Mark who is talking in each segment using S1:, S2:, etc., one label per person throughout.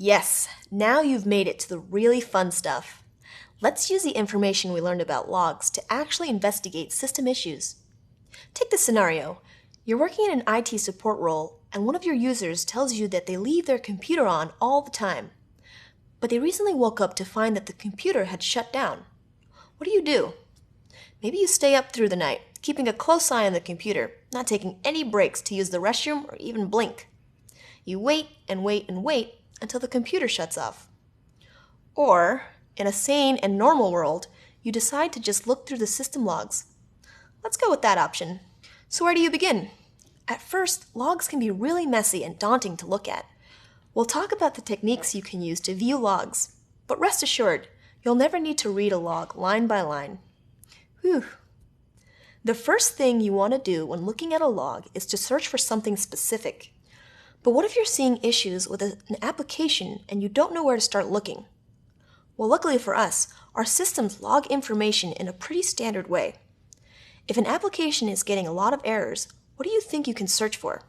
S1: Yes, now you've made it to the really fun stuff. Let's use the information we learned about logs to actually investigate system issues. Take this scenario. You're working in an IT support role, and one of your users tells you that they leave their computer on all the time. But they recently woke up to find that the computer had shut down. What do? Maybe you stay up through the night, keeping a close eye on the computer, not taking any breaks to use the restroom or even blink. You wait and wait and wait until the computer shuts off. Or, in a sane and normal world, you decide to just look through the system logs. Let's go with that option. So where do you begin? At first, logs can be really messy and daunting to look at. We'll talk about the techniques you can use to view logs, but rest assured, you'll never need to read a log line by line. Whew. The first thing you want to do when looking at a log is to search for something specific. But what if you're seeing issues with an application and you don't know where to start looking? Well, luckily for us, our systems log information in a pretty standard way. If an application is getting a lot of errors, what do you think you can search for?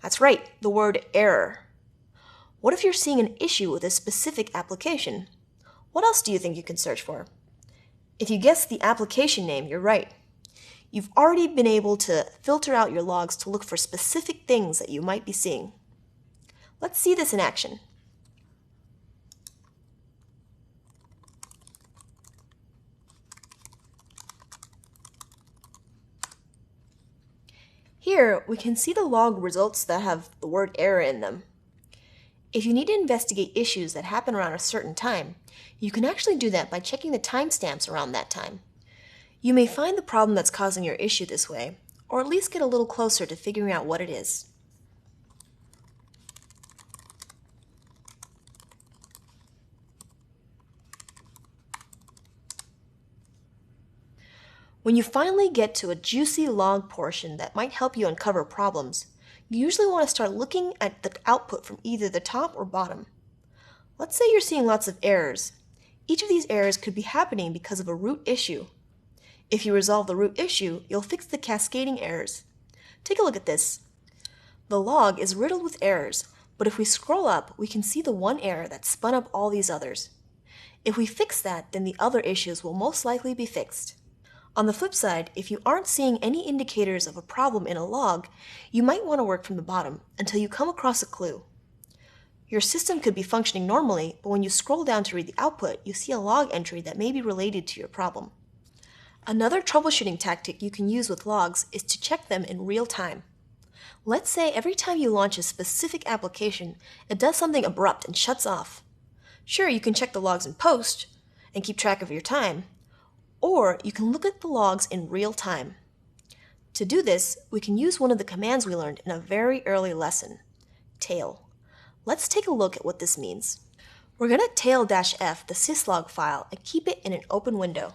S1: That's right, the word error. What if you're seeing an issue with a specific application? What else do you think you can search for? If you guess the application name, you're right. You've already been able to filter out your logs to look for specific things that you might be seeing. Let's see this in action. Here, we can see the log results that have the word error in them. If you need to investigate issues that happen around a certain time, you can actually do that by checking the timestamps around that time. You may find the problem that's causing your issue this way, or at least get a little closer to figuring out what it is. When you finally get to a juicy log portion that might help you uncover problems, you usually want to start looking at the output from either the top or bottom. Let's say you're seeing lots of errors. Each of these errors could be happening because of a root issue. If you resolve the root issue, you'll fix the cascading errors. Take a look at this. The log is riddled with errors, but if we scroll up, we can see the one error that spun up all these others. If we fix that, then the other issues will most likely be fixed. On the flip side, if you aren't seeing any indicators of a problem in a log, you might want to work from the bottom until you come across a clue. Your system could be functioning normally, but when you scroll down to read the output, you see a log entry that may be related to your problem. Another troubleshooting tactic you can use with logs is to check them in real time. Let's say every time you launch a specific application, it does something abrupt and shuts off. Sure, you can check the logs in post and keep track of your time, or you can look at the logs in real time. To do this, we can use one of the commands we learned in a very early lesson, tail. Let's take a look at what this means. We're going to tail-f the syslog file and keep it in an open window.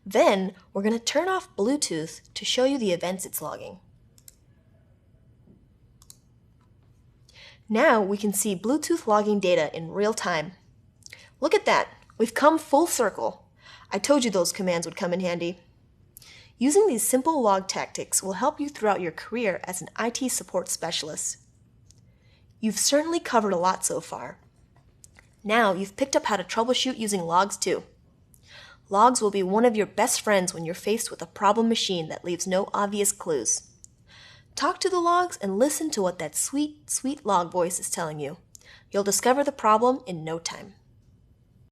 S1: Then, we're going to turn off Bluetooth to show you the events it's logging. Now we can see Bluetooth logging data in real time. Look at that! We've come full circle. I told you those commands would come in handy. Using these simple log tactics will help you throughout your career as an IT support specialist. You've certainly covered a lot so far. Now you've picked up how to troubleshoot using logs too. Logs will be one of your best friends when you're faced with a problem machine that leaves no obvious clues. Talk to the logs and listen to what that sweet, sweet log voice is telling you. You'll discover the problem in no time.